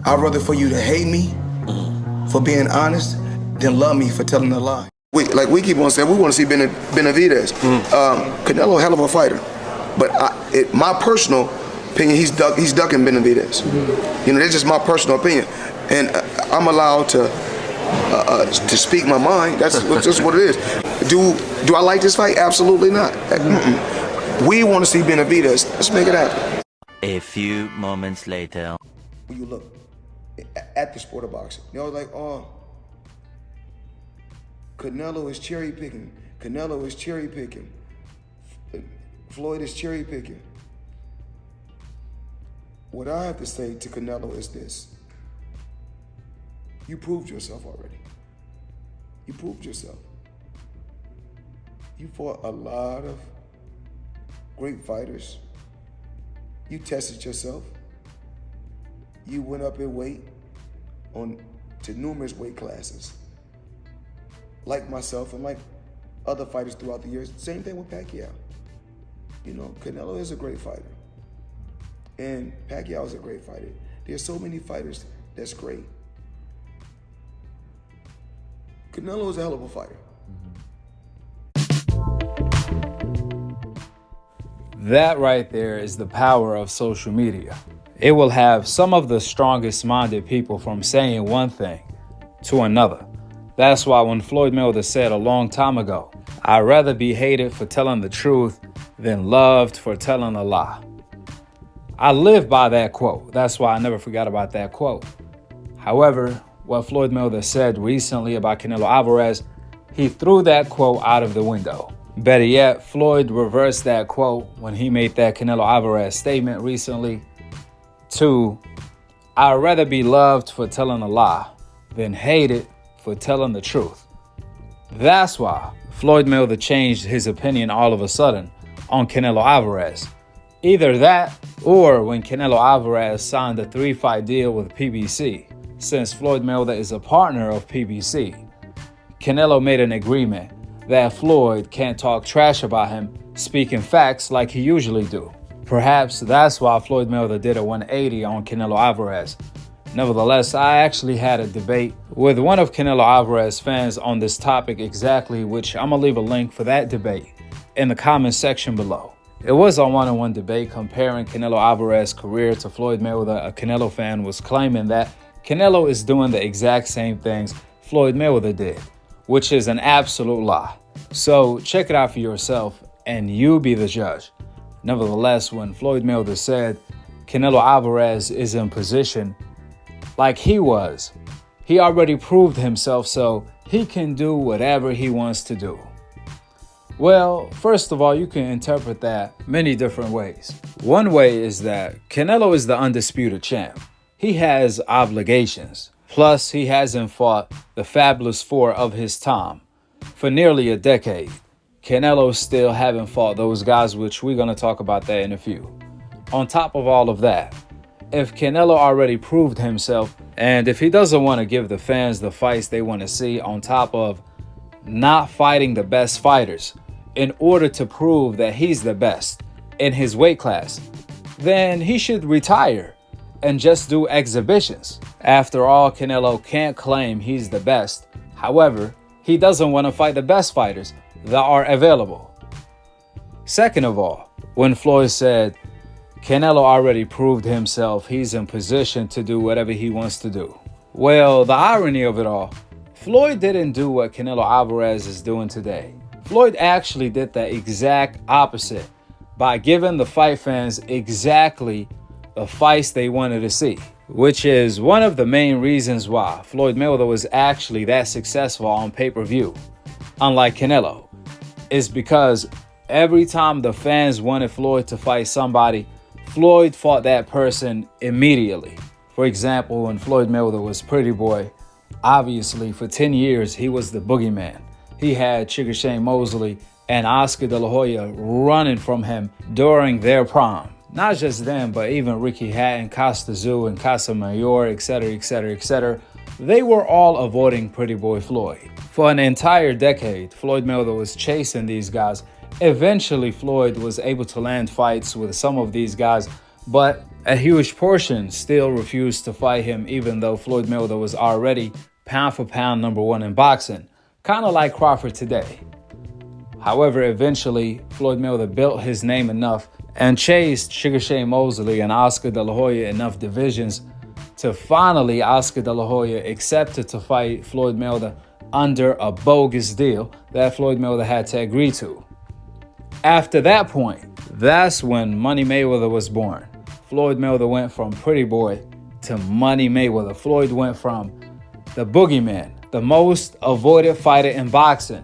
I'd rather for you to hate me for being honest than love me for telling a lie. We keep on saying we want to see Benavidez. Canelo, a hell of a fighter, but my personal opinion, he's ducking Benavidez. You know, that's just my personal opinion, and I'm allowed to speak my mind. That's just what it is. Do I like this fight? Absolutely not. We want to see Benavidez. Let's make it happen. A few moments later. When you look at the sport of boxing, you're like, oh, Canelo is cherry picking. Canelo is cherry picking. Floyd is cherry picking. What I have to say to Canelo is this. You proved yourself already. You proved yourself. You fought a lot of great fighters. You tested yourself. You went up in weight to numerous weight classes. Like myself and like other fighters throughout the years. Same thing with Pacquiao. You know, Canelo is a great fighter. And Pacquiao is a great fighter. There's so many fighters that's great. Canelo is a hell of a fighter. That right there is the power of social media. It will have some of the strongest minded people from saying one thing to another. That's why when Floyd Mayweather said a long time ago, I'd rather be hated for telling the truth than loved for telling a lie. I live by that quote. That's why I never forgot about that quote. However, what Floyd Mayweather said recently about Canelo Alvarez, he threw that quote out of the window. Better yet, Floyd reversed that quote when he made that Canelo Alvarez statement recently to, I'd rather be loved for telling a lie than hated for telling the truth. That's why Floyd Mayweather changed his opinion all of a sudden on Canelo Alvarez. Either that or when Canelo Alvarez signed a 3-fight deal with PBC. Since Floyd Mayweather is a partner of PBC, Canelo made an agreement that Floyd can't talk trash about him, speaking facts like he usually do. Perhaps that's why Floyd Mayweather did a 180 on Canelo Alvarez. Nevertheless, I actually had a debate with one of Canelo Alvarez fans on this topic exactly, which I'm gonna leave a link for that debate in the comment section below. It was a one-on-one debate comparing Canelo Alvarez's career to Floyd Mayweather. A Canelo fan was claiming that Canelo is doing the exact same things Floyd Mayweather did, which is an absolute lie. So check it out for yourself and you be the judge. Nevertheless, when Floyd Mayweather said Canelo Alvarez is in position like he was, he already proved himself, so he can do whatever he wants to do. Well, first of all, you can interpret that many different ways. One way is that Canelo is the undisputed champ. He has obligations. Plus, he hasn't fought the Fabulous Four of his time for nearly a decade. Canelo still haven't fought those guys, which we're going to talk about that in a few. On top of all of that, if Canelo already proved himself, and if he doesn't want to give the fans the fights they want to see, on top of not fighting the best fighters in order to prove that he's the best in his weight class, then he should retire and just do exhibitions. After all, Canelo can't claim he's the best. However, he doesn't want to fight the best fighters that are available. Second of all, when Floyd said Canelo already proved himself, he's in position to do whatever he wants to do. Well, the irony of it all, Floyd didn't do what Canelo Alvarez is doing today. Floyd actually did the exact opposite by giving the fight fans exactly the fights they wanted to see, which is one of the main reasons why Floyd Mayweather was actually that successful on pay-per-view, unlike Canelo, is because every time the fans wanted Floyd to fight somebody, Floyd fought that person immediately. For example, when Floyd Mayweather was Pretty Boy, obviously for 10 years he was the boogeyman. He had Sugar Shane Mosley and Oscar De La Hoya running from him during their prime. Not just them, but even Ricky Hatton, Costa Zoo, and Casa Mayor, etc., etc., etc. They were all avoiding Pretty Boy Floyd. For an entire decade, Floyd Mayweather was chasing these guys. Eventually, Floyd was able to land fights with some of these guys, but A huge portion still refused to fight him, even though Floyd Mayweather was already pound for pound #1 in boxing, kind of like Crawford today. However, eventually, Floyd Mayweather built his name enough and chased Sugar Shane Mosley and Oscar De La Hoya enough divisions to finally Oscar De La Hoya accepted to fight Floyd Mayweather under a bogus deal that Floyd Mayweather had to agree to. After that point, that's when Money Mayweather was born. Floyd Mayweather went from pretty boy to Money Mayweather. Floyd went from the boogeyman, the most avoided fighter in boxing,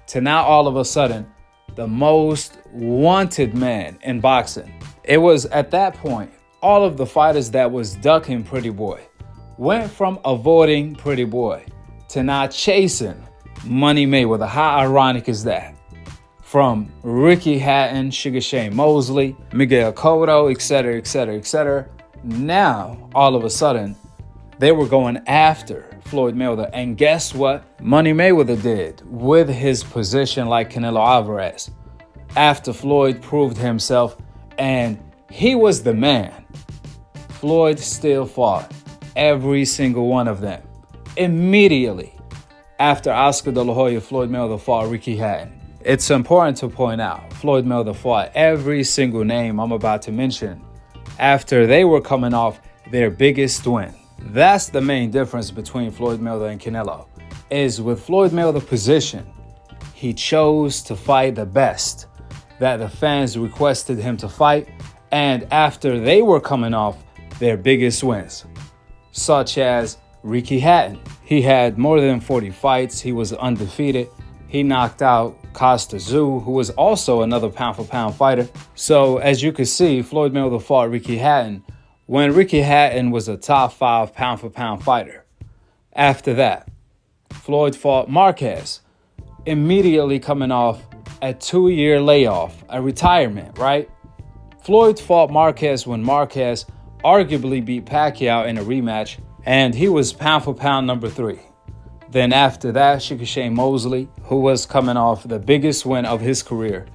to now all of a sudden, the most wanted man in boxing. It was at that point, all of the fighters that was ducking Pretty Boy went from avoiding Pretty Boy to now chasing Money Mayweather. How ironic is that? From Ricky Hatton, Sugar Shane Mosley, Miguel Cotto, etc., etc., etc. Now, all of a sudden, they were going after Floyd Mayweather. And guess what Money Mayweather did with his position like Canelo Alvarez? After Floyd proved himself and he was the man, Floyd still fought every single one of them. Immediately after Oscar De La Hoya, Floyd Mayweather fought Ricky Hatton. It's important to point out, Floyd Mayweather fought every single name I'm about to mention after they were coming off their biggest win. That's the main difference between Floyd Mayweather and Canelo, is with Floyd Mayweather's position, he chose to fight the best that the fans requested him to fight, and after they were coming off their biggest wins, such as Ricky Hatton. He had more than 40 fights. He was undefeated. He knocked out Costa Tszyu, who was also another pound-for-pound fighter. So as you can see, Floyd Mayweather fought Ricky Hatton when Ricky Hatton was a top 5 pound-for-pound fighter. After that, Floyd fought Marquez, immediately coming off a 2-year layoff, a retirement, right? Floyd fought Marquez when Marquez arguably beat Pacquiao in a rematch, and he was pound-for-pound #3. Then after that, Sugar Shane Mosley, who was coming off the biggest win of his career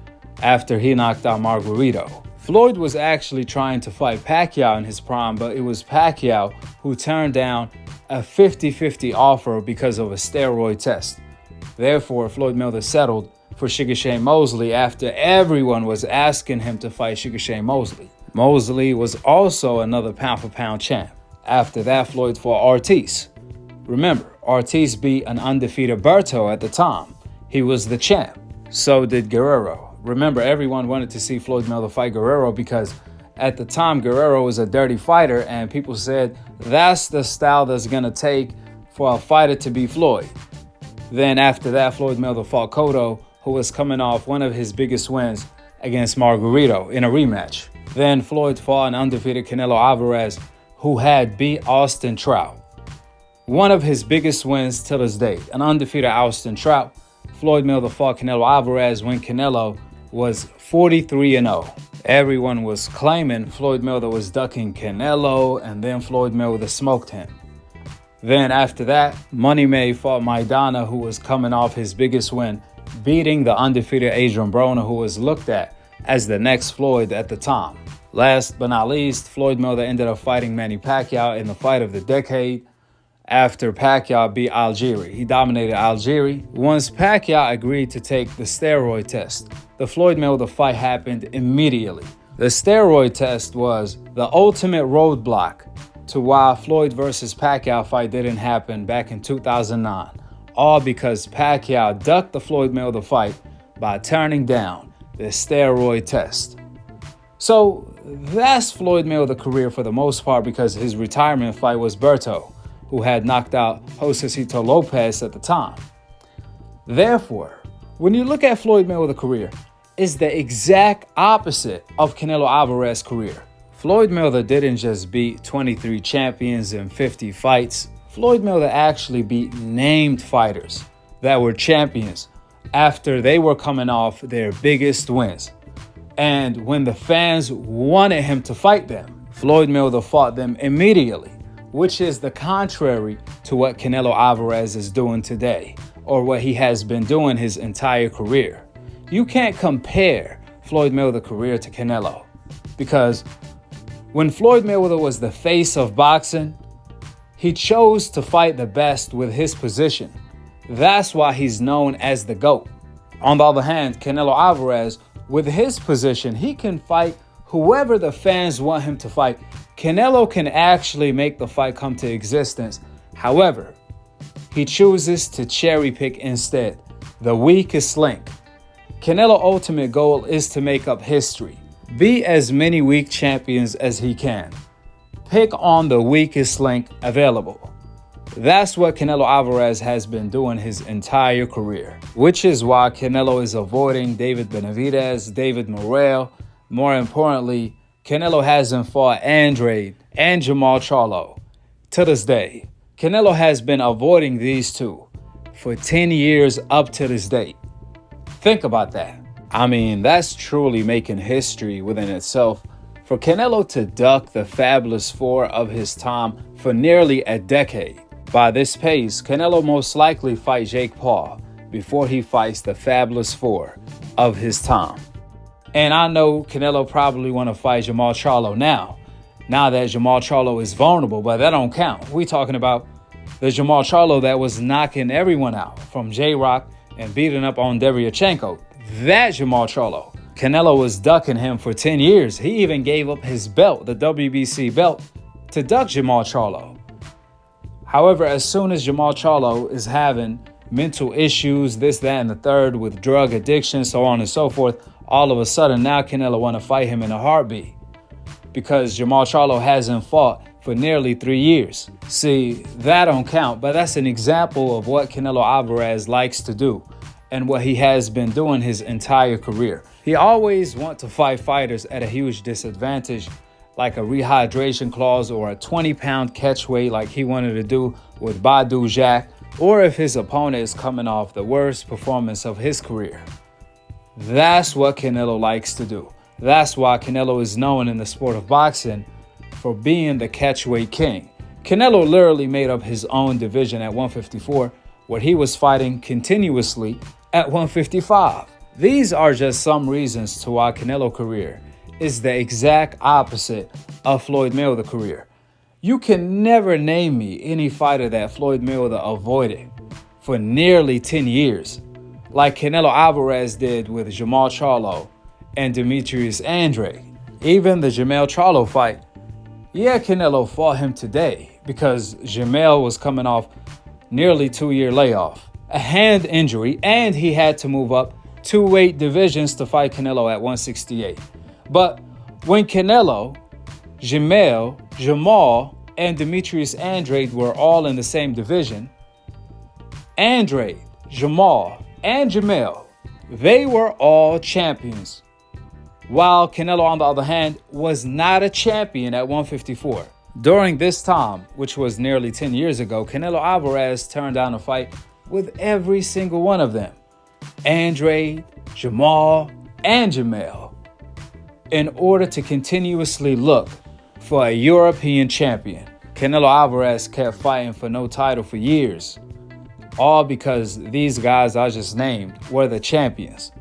after he knocked out Margarito. Floyd was actually trying to fight Pacquiao in his prime, but it was Pacquiao who turned down a 50-50 offer because of a steroid test. Therefore, Floyd Mayweather settled for Sugar Shane Mosley after everyone was asking him to fight Sugar Shane Mosley. Mosley was also another pound-for-pound champ. After that, Floyd fought Ortiz. Remember, Ortiz beat an undefeated Berto at the time. He was the champ. So did Guerrero. Remember, everyone wanted to see Floyd Mayweather fight Guerrero because at the time, Guerrero was a dirty fighter, and people said that's the style that's going to take for a fighter to be Floyd. Then after that, Floyd Mayweather fought Cotto, who was coming off one of his biggest wins against Margarito in a rematch. Then Floyd fought an undefeated Canelo Alvarez, who had beat Austin Trout. One of his biggest wins till this day, an undefeated Austin Trout. Floyd Mayweather fought Canelo Alvarez when Canelo was 43-0. Everyone was claiming Floyd Mayweather was ducking Canelo, and then Floyd Mayweather smoked him. Then after that, Money May fought Maidana, who was coming off his biggest win, beating the undefeated Adrian Broner, who was looked at as the next Floyd at the time. Last but not least, Floyd Mayweather ended up fighting Manny Pacquiao in the fight of the decade after Pacquiao beat Algieri. He dominated Algieri. Once Pacquiao agreed to take the steroid test, the Floyd Mayweather fight happened immediately. The steroid test was the ultimate roadblock to why Floyd versus Pacquiao fight didn't happen back in 2009. All because Pacquiao ducked the Floyd Mayweather fight by turning down the steroid test. So that's Floyd Mayweather's career for the most part, because his retirement fight was Berto, who had knocked out Josecito Lopez at the time. Therefore, when you look at Floyd Mayweather's career, it's the exact opposite of Canelo Alvarez's career. Floyd Mayweather didn't just beat 23 champions in 50 fights. Floyd Mayweather actually beat named fighters that were champions after they were coming off their biggest wins. And when the fans wanted him to fight them, Floyd Mayweather fought them immediately, which is the contrary to what Canelo Alvarez is doing today, or what he has been doing his entire career. You can't compare Floyd Mayweather's career to Canelo, because When Floyd Mayweather was the face of boxing, he chose to fight the best with his position. That's why he's known as the GOAT. On the other hand, Canelo Alvarez, with his position, he can fight whoever the fans want him to fight. Canelo can actually make the fight come to existence. However, he chooses to cherry pick instead, the weakest link. Canelo's ultimate goal is to make up history. Beat as many weak champions as he can. Pick on the weakest link available. That's what Canelo Alvarez has been doing his entire career, which is why Canelo is avoiding David Benavidez, David Morrell. More importantly, Canelo hasn't fought Andrade and Jamal Charlo. To this day, Canelo has been avoiding these two for 10 years up to this date. Think about that. I mean, that's truly making history within itself. For Canelo to duck the Fabulous Four of his time for nearly a decade. By this pace, Canelo most likely fight Jake Paul before he fights the Fabulous Four of his time. And I know Canelo probably want to fight Jamal Charlo now that Jamal Charlo is vulnerable, but that don't count. We talking about the Jamal Charlo that was knocking everyone out, from J-Rock and beating up on Deryachenko. That Jamal Charlo. Canelo was ducking him for 10 years. He even gave up his belt, the WBC belt, to duck Jamal Charlo. However, as soon as Jamal Charlo is having mental issues, this, that, and the third, with drug addiction, so on and so forth, all of a sudden now Canelo want to fight him in a heartbeat because Jamal Charlo hasn't fought for nearly 3 years. See, that don't count, but that's an example of what Canelo Alvarez likes to do and what he has been doing his entire career. He always wants to fight fighters at a huge disadvantage, like a rehydration clause or a 20-pound catch weight like he wanted to do with Badu Jack, or if his opponent is coming off the worst performance of his career. That's what Canelo likes to do. That's why Canelo is known in the sport of boxing for being the catchweight king. Canelo literally made up his own division at 154, where he was fighting continuously at 155. These are just some reasons to why Canelo's career is the exact opposite of Floyd Mayweather's career. You can never name me any fighter that Floyd Mayweather avoided for nearly 10 years, like Canelo Alvarez did with Jamal Charlo and Demetrius Andrade. Even the Jamal Charlo fight, yeah, Canelo fought him today because Jamal was coming off nearly 2-year layoff, a hand injury, and he had to move up 2 weight divisions to fight Canelo at 168. But when Canelo, Jamal, and Demetrius Andrade were all in the same division, Andrade, Jamal, and Jamal, they were all champions. While Canelo, on the other hand, was not a champion at 154. During this time, which was nearly 10 years ago, Canelo Alvarez turned down a fight with every single one of them, Andrade, Jamal, and Jamal, in order to continuously look for a European champion. Canelo Alvarez kept fighting for no title for years, all because these guys I just named were the champions.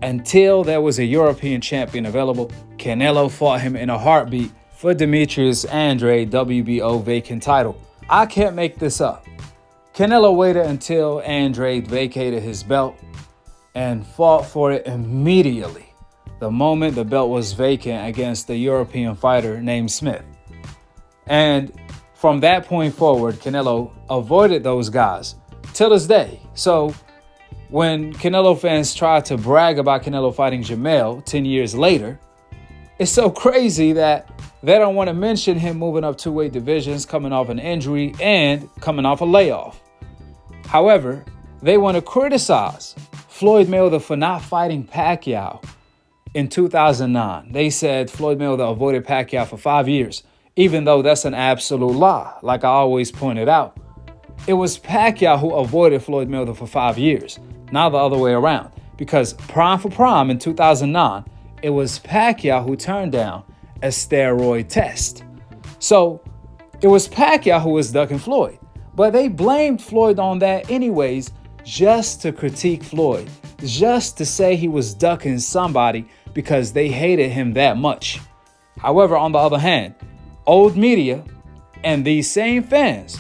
Until there was a European champion available, Canelo fought him in a heartbeat for Demetrius Andrade WBO vacant title. I can't make this up. Canelo waited until Andrade vacated his belt and fought for it immediately, the moment the belt was vacant, against a European fighter named Smith. And from that point forward, Canelo avoided those guys till this day. So when Canelo fans try to brag about Canelo fighting Jamal 10 years later, it's so crazy that they don't want to mention him moving up 2 weight divisions, coming off an injury, and coming off a layoff. However, they want to criticize Floyd Mayweather for not fighting Pacquiao in 2009. They said Floyd Mayweather avoided Pacquiao for 5 years, even though that's an absolute lie, like I always pointed out. It was Pacquiao who avoided Floyd Mayweather for 5 years, not the other way around. Because prime for prime in 2009, it was Pacquiao who turned down a steroid test. So it was Pacquiao who was ducking Floyd. But they blamed Floyd on that anyways, just to critique Floyd, just to say he was ducking somebody because they hated him that much. However, on the other hand, old media and these same fans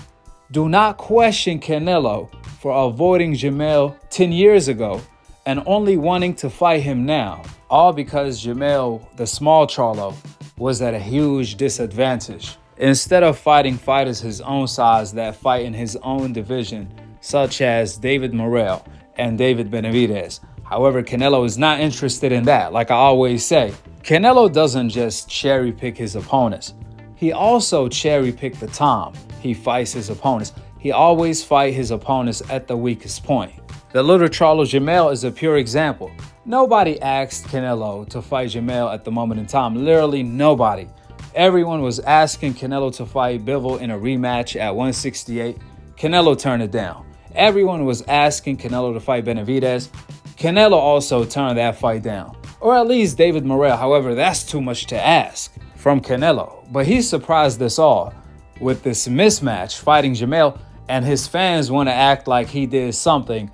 do not question Canelo for avoiding Jamel 10 years ago and only wanting to fight him now, all because Jamel, the small Charlo, was at a huge disadvantage. Instead of fighting fighters his own size that fight in his own division, such as David Morrell and David Benavidez. However, Canelo is not interested in that. Like I always say, Canelo doesn't just cherry pick his opponents. He also cherry pick the time he fights his opponents. He always fight his opponents at the weakest point. The little Charlo Jamel is a pure example. Nobody asked Canelo to fight Jamel at the moment in time. Literally nobody. Everyone was asking Canelo to fight Bivol in a rematch at 168. Canelo turned it down. Everyone was asking Canelo to fight Benavidez. Canelo also turned that fight down. Or at least David Morrell. However, that's too much to ask from Canelo. But he surprised us all with this mismatch fighting Jamel, and his fans want to act like he did something,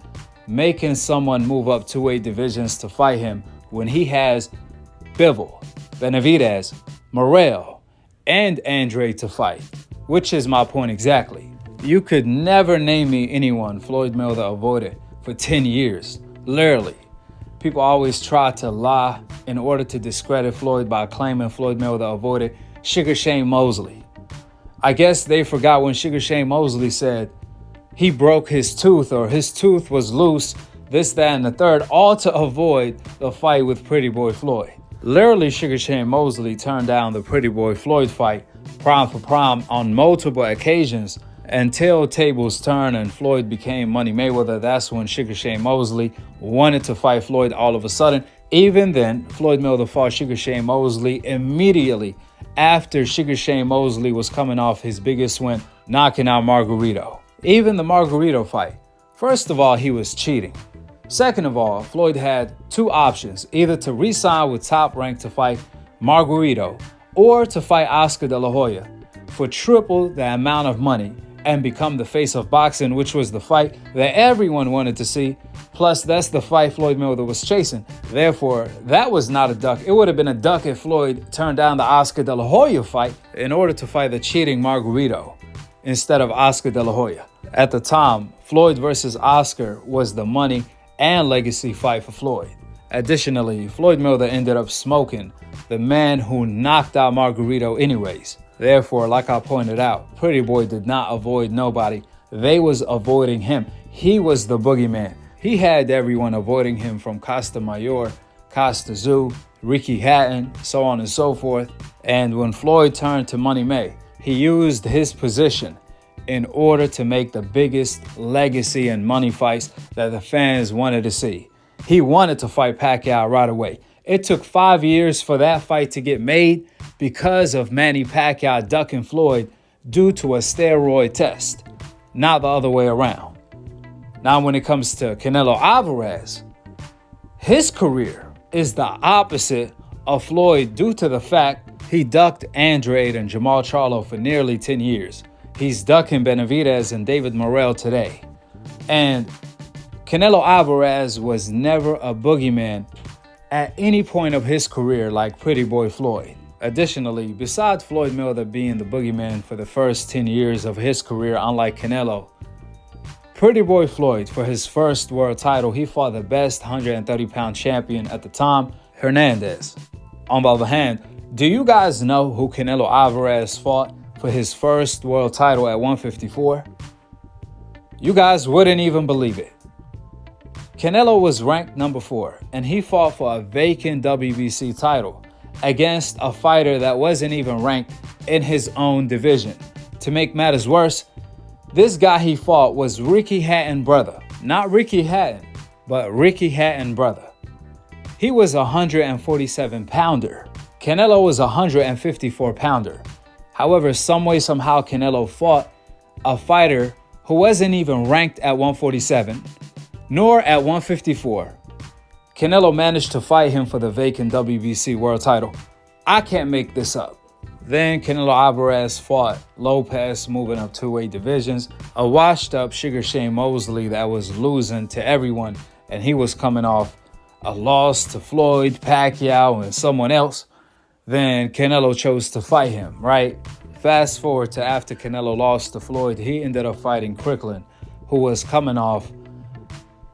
making someone move up 2 weight divisions to fight him when he has Bivol, Benavidez, Morrell, and Andre to fight, which is my point exactly. You could never name me anyone Floyd Mayweather avoided for 10 years, literally. People always try to lie in order to discredit Floyd by claiming Floyd Mayweather avoided Sugar Shane Mosley. I guess they forgot when Sugar Shane Mosley said he broke his tooth or his tooth was loose, this, that, and the third, all to avoid the fight with Pretty Boy Floyd. Literally, Sugar Shane Mosley turned down the Pretty Boy Floyd fight, prime for prime, on multiple occasions until tables turned and Floyd became Money Mayweather. That's when Sugar Shane Mosley wanted to fight Floyd all of a sudden. Even then, Floyd Mayweather fought Sugar Shane Mosley immediately after Sugar Shane Mosley was coming off his biggest win, knocking out Margarito. Even the Margarito fight, first of all, he was cheating. Second of all, Floyd had 2 options, either to re-sign with Top Rank to fight Margarito or to fight Oscar De La Hoya for triple the amount of money and become the face of boxing, which was the fight that everyone wanted to see. Plus, that's the fight Floyd Mayweather was chasing. Therefore, that was not a duck. It would have been a duck if Floyd turned down the Oscar De La Hoya fight in order to fight the cheating Margarito instead of Oscar De La Hoya. At the time, Floyd versus Oscar was the money and legacy fight for Floyd. Additionally, Floyd Mayweather ended up smoking the man who knocked out Margarito anyways. Therefore, like I pointed out, Pretty Boy did not avoid nobody. They was avoiding him. He was the boogeyman. He had everyone avoiding him, from Costa Mayor, Costa Zoo, Ricky Hatton, so on and so forth. And when Floyd turned to Money May, he used his position in order to make the biggest legacy and money fights that the fans wanted to see. He wanted to fight Pacquiao right away. It took 5 years for that fight to get made because of Manny Pacquiao ducking Floyd due to a steroid test, not the other way around. Now, when it comes to Canelo Alvarez, his career is the opposite of Floyd due to the fact he ducked Andrade and Jamal Charlo for nearly 10 years. He's ducking Benavidez and David Morrell today. And Canelo Alvarez was never a boogeyman at any point of his career like Pretty Boy Floyd. Additionally, besides Floyd Mayweather being the boogeyman for the first 10 years of his career, unlike Canelo, Pretty Boy Floyd, for his first world title, he fought the best 130-pound champion at the time, Hernandez. On the other hand, do you guys know who Canelo Alvarez fought for his first world title at 154? You guys wouldn't even believe it. Canelo was ranked number 4, and he fought for a vacant WBC title against a fighter that wasn't even ranked in his own division. To make matters worse, this guy he fought was Ricky Hatton brother. Not Ricky Hatton, but Ricky Hatton brother. He was a 147-pounder. Canelo was a 154-pounder. However, some way, somehow, Canelo fought a fighter who wasn't even ranked at 147, nor at 154. Canelo managed to fight him for the vacant WBC world title. I can't make this up. Then Canelo Alvarez fought Lopez, moving up 2 weight divisions, a washed-up Sugar Shane Mosley that was losing to everyone, and he was coming off a loss to Floyd, Pacquiao, and someone else. then Canelo chose to fight him, right? Fast forward to after Canelo lost to Floyd, he ended up fighting Cricklin, who was coming off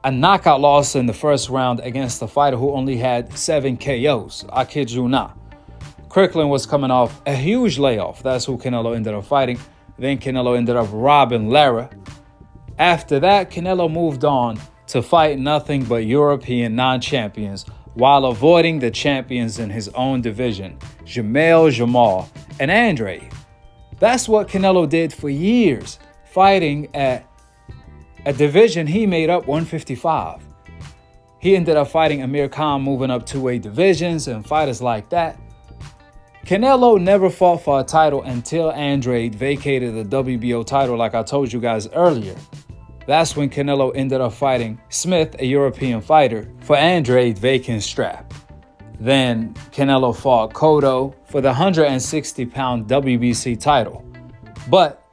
a knockout loss in the first round against a fighter who only had 7 KOs. I kid you not. Cricklin was coming off a huge layoff. That's who Canelo ended up fighting. Then Canelo ended up robbing Lara. After that, Canelo moved on to fight nothing but European non-champions while avoiding the champions in his own division, Jamel Jamal and Andre. That's what Canelo did for years, fighting at a division he made up 155. He ended up fighting Amir Khan, moving up 2 divisions and fighters like that. Canelo never fought for a title until Andre vacated the WBO title, like I told you guys earlier. That's when Canelo ended up fighting Smith, a European fighter, for Andre's vacant strap. Then Canelo fought Cotto for the 160-pound WBC title. But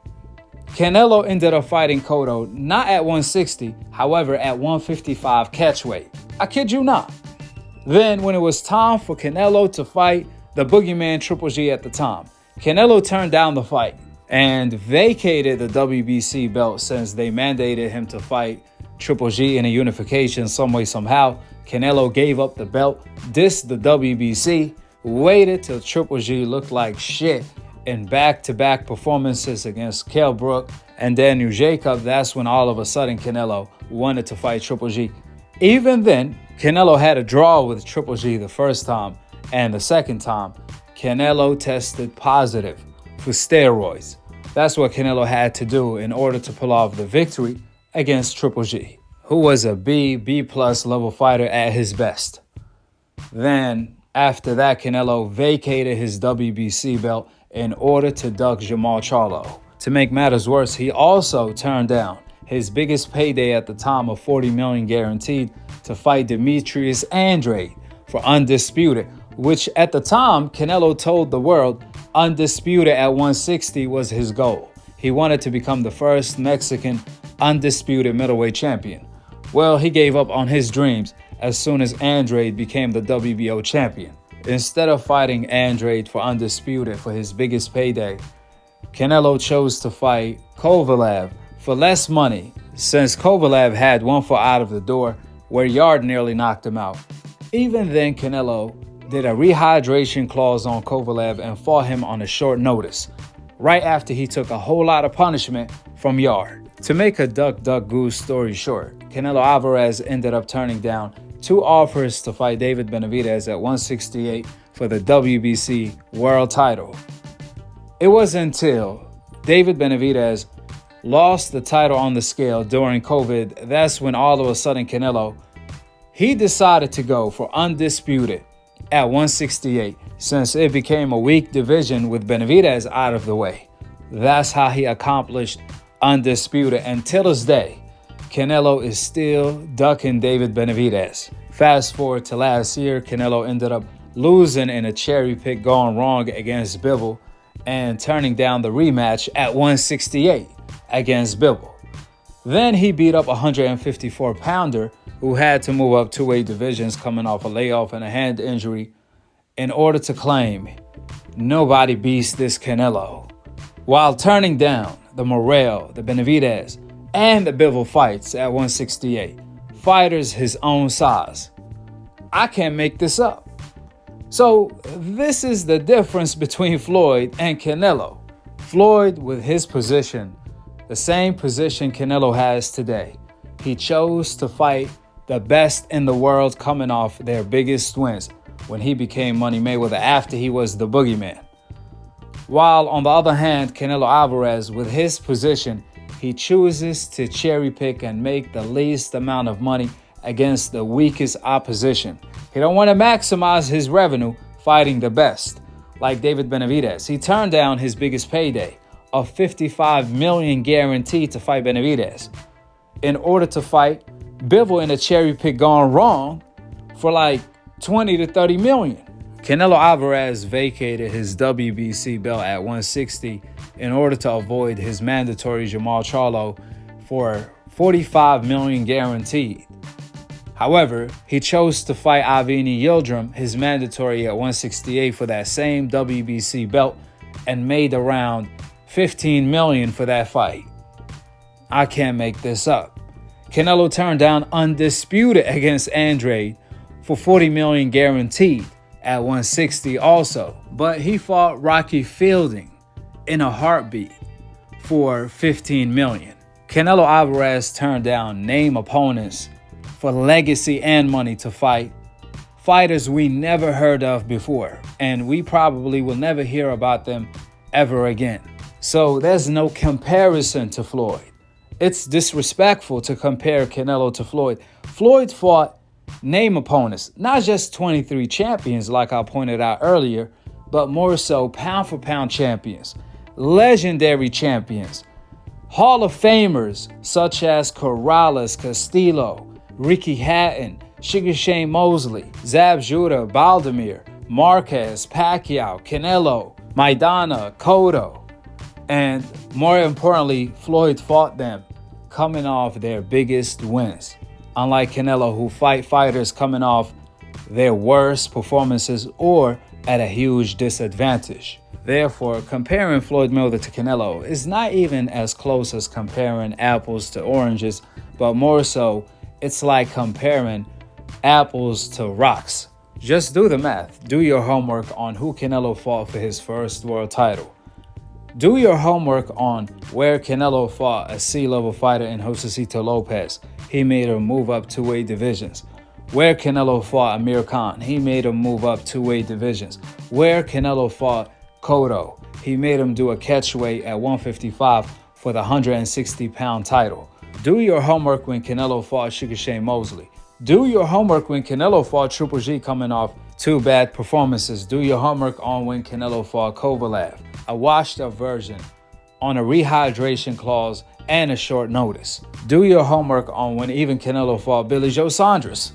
Canelo ended up fighting Cotto not at 160, however at 155 catchweight. I kid you not. Then when it was time for Canelo to fight the boogeyman Triple G at the time, Canelo turned down the fight and vacated the WBC belt since they mandated him to fight Triple G in a unification some way, somehow. Canelo gave up the belt, dissed the WBC, waited till Triple G looked like shit in back-to-back performances against Kell Brook and Daniel Jacob. That's when all of a sudden Canelo wanted to fight Triple G. Even then, Canelo had a draw with Triple G the first time, and the second time, Canelo tested positive for steroids. That's what Canelo had to do in order to pull off the victory against Triple G, who was a B+ level fighter at his best. Then, after that, Canelo vacated his WBC belt in order to duck Jamal Charlo. To make matters worse, he also turned down his biggest payday at the time of $40 million guaranteed to fight Demetrius Andrade for Undisputed, which at the time, Canelo told the world Undisputed at 160 was his goal. He wanted to become the first Mexican undisputed middleweight champion. Well, he gave up on his dreams as soon as Andrade became the WBO champion. Instead of fighting Andrade for Undisputed for his biggest payday, Canelo chose to fight Kovalev for less money, since Kovalev had one foot out of the door where Yard nearly knocked him out. Even then, Canelo did a rehydration clause on Kovalev and fought him on a short notice, right after he took a whole lot of punishment from Yard. To make a duck goose story short, Canelo Alvarez ended up turning down 2 offers to fight David Benavidez at 168 for the WBC world title. It wasn't until David Benavidez lost the title on the scale during COVID, that's when all of a sudden Canelo, he decided to go for Undisputed at 168 since it became a weak division with Benavidez out of the way. That's how he accomplished Undisputed. And till this day, Canelo is still ducking David Benavidez. Fast forward to last year, Canelo ended up losing in a cherry pick gone wrong against Bivol and turning down the rematch at 168 against Bivol. Then he beat up a 154-pounder who had to move up 2 weight divisions coming off a layoff and a hand injury in order to claim nobody beats this Canelo, while turning down the Morrell, the Benavidez, and the Bivol fights at 168. Fighters his own size. I can't make this up. So this is the difference between Floyd and Canelo. Floyd, with his position, the same position Canelo has today. He chose to fight the best in the world coming off their biggest wins when he became Money Mayweather after he was the boogeyman. While on the other hand, Canelo Alvarez, with his position, he chooses to cherry pick and make the least amount of money against the weakest opposition. He don't want to maximize his revenue fighting the best, like David Benavidez. He turned down his biggest payday of $55 million guaranteed to fight Benavidez in order to fight Bivol in a cherry pick gone wrong for like 20 to 30 million. Canelo Alvarez vacated his WBC belt at 160 in order to avoid his mandatory Jamal Charlo for $45 million guaranteed. However, he chose to fight Avni Yildirim, his mandatory at 168 for that same WBC belt, and made around $15 million for that fight. I can't make this up. Canelo turned down undisputed against Andrade for $40 million guaranteed at 160 also, but he fought Rocky Fielding in a heartbeat for $15 million. Canelo Alvarez turned down name opponents for legacy and money to fight fighters we never heard of before, and we probably will never hear about them ever again. So there's no comparison to Floyd. It's disrespectful to compare Canelo to Floyd. Floyd fought name opponents, not just 23 champions like I pointed out earlier, but more so pound for pound champions, legendary champions, Hall of Famers such as Corrales, Castillo, Ricky Hatton, Sugar Shane Mosley, Zab Judah, Baldemir, Marquez, Pacquiao, Canelo, Maidana, Cotto. And more importantly, Floyd fought them coming off their biggest wins. Unlike Canelo, who fight fighters coming off their worst performances or at a huge disadvantage. Therefore, comparing Floyd Mayweather to Canelo is not even as close as comparing apples to oranges, but more so, it's like comparing apples to rocks. Just do the math. Do your homework on who Canelo fought for his first world title. Do your homework on where Canelo fought a C-level fighter in Josecito Lopez. He made him move up 2 weight divisions. Where Canelo fought Amir Khan, he made him move up 2 weight divisions. Where Canelo fought Cotto, he made him do a catch weight at 155 for the 160-pound title. Do your homework when Canelo fought Sugar Shane Mosley. Do your homework when Canelo fought Triple G coming off 2 bad performances. Do your homework on when Canelo fought Kovalev, a washed-up version on a rehydration clause and a short notice. Do your homework on when even Canelo fought Billy Joe Saunders,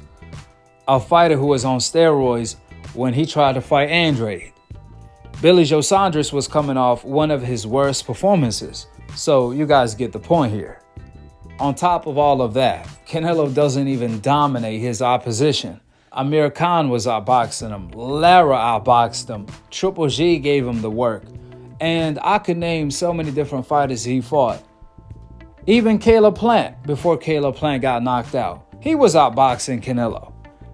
a fighter who was on steroids when he tried to fight Andrade. Billy Joe Saunders was coming off one of his worst performances. So you guys get the point here. On top of all of that, Canelo doesn't even dominate his opposition. Amir Khan was outboxing him. Lara outboxed him. Triple G gave him the work. And I could name so many different fighters he fought. Even Caleb Plant, before Caleb Plant got knocked out, he was outboxing Canelo.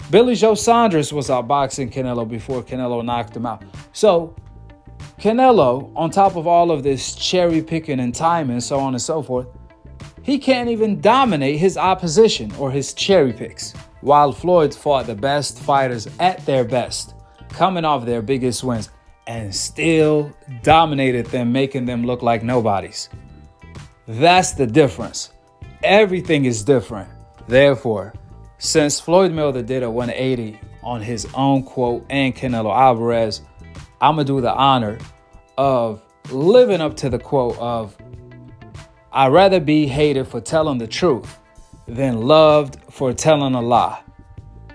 Billy Joe Saunders was outboxing Canelo before Canelo knocked him out. So Canelo, on top of all of this cherry picking and timing, so on and so forth, he can't even dominate his opposition or his cherry picks. While Floyd fought the best fighters at their best, coming off their biggest wins, and still dominated them, making them look like nobodies. That's the difference. Everything is different. Therefore, since Floyd Mayweather did a 180 on his own quote and Canelo Alvarez, I'm going to do the honor of living up to the quote of, I'd rather be hated for telling the truth than loved for telling a lie.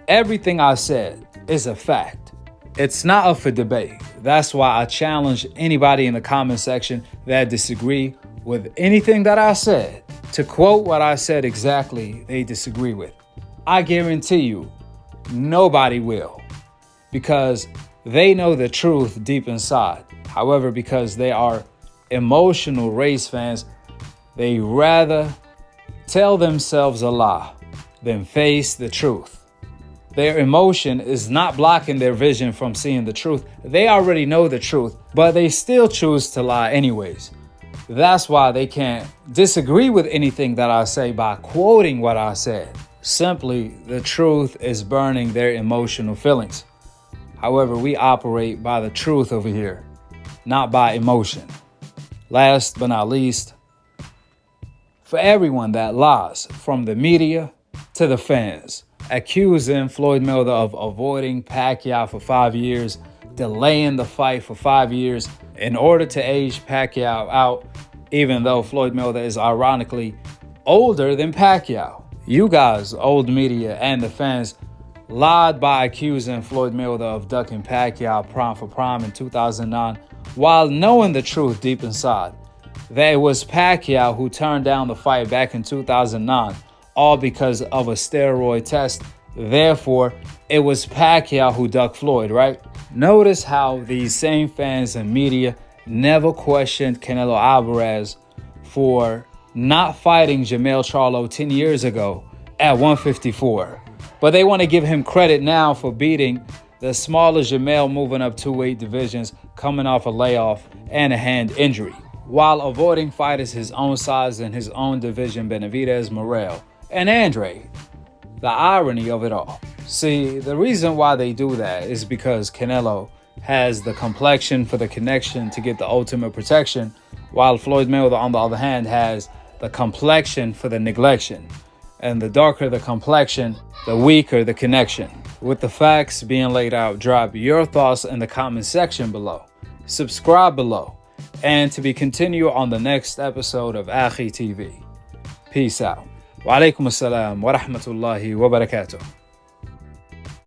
Everything I said is a fact. It's not up for debate. That's why I challenge anybody in the comment section that disagree with anything that I said to quote what I said exactly they disagree with. I guarantee you, nobody will, because they know the truth deep inside. However, because they are emotional race fans, they rather tell themselves a lie than face the truth. Their emotion is not blocking their vision from seeing the truth. They already know the truth, but they still choose to lie anyways. That's why they can't disagree with anything that I say by quoting what I said. Simply, the truth is burning their emotional feelings. However, we operate by the truth over here, not by emotion. Last but not least, for everyone that lies, from the media to the fans, accusing Floyd Mayweather of avoiding Pacquiao for 5 years, delaying the fight for 5 years in order to age Pacquiao out, even though Floyd Mayweather is ironically older than Pacquiao. You guys, old media and the fans, lied by accusing Floyd Mayweather of ducking Pacquiao prime for prime in 2009, while knowing the truth deep inside, that it was Pacquiao who turned down the fight back in 2009, all because of a steroid test Therefore, it was Pacquiao who ducked Floyd, right? Notice how these same fans and media never questioned Canelo Alvarez for not fighting Jermell Charlo 10 years ago at 154. But they want to give him credit now for beating the smaller Jermell, moving up 2 weight divisions, coming off a layoff and a hand injury, while avoiding fighters his own size in his own division, Benavidez, Morrell, and Andre. The irony of it all. See, the reason why they do that is because Canelo has the complexion for the connection to get the ultimate protection, while Floyd Mayweather, on the other hand, has the complexion for the neglection. And the darker the complexion, the weaker the connection. With the facts being laid out, drop your thoughts in the comment section below. Subscribe below. And to be continued on the next episode of Akhi TV. Peace out. Wa alaikum assalam wa rahmatullahi wa barakatuh.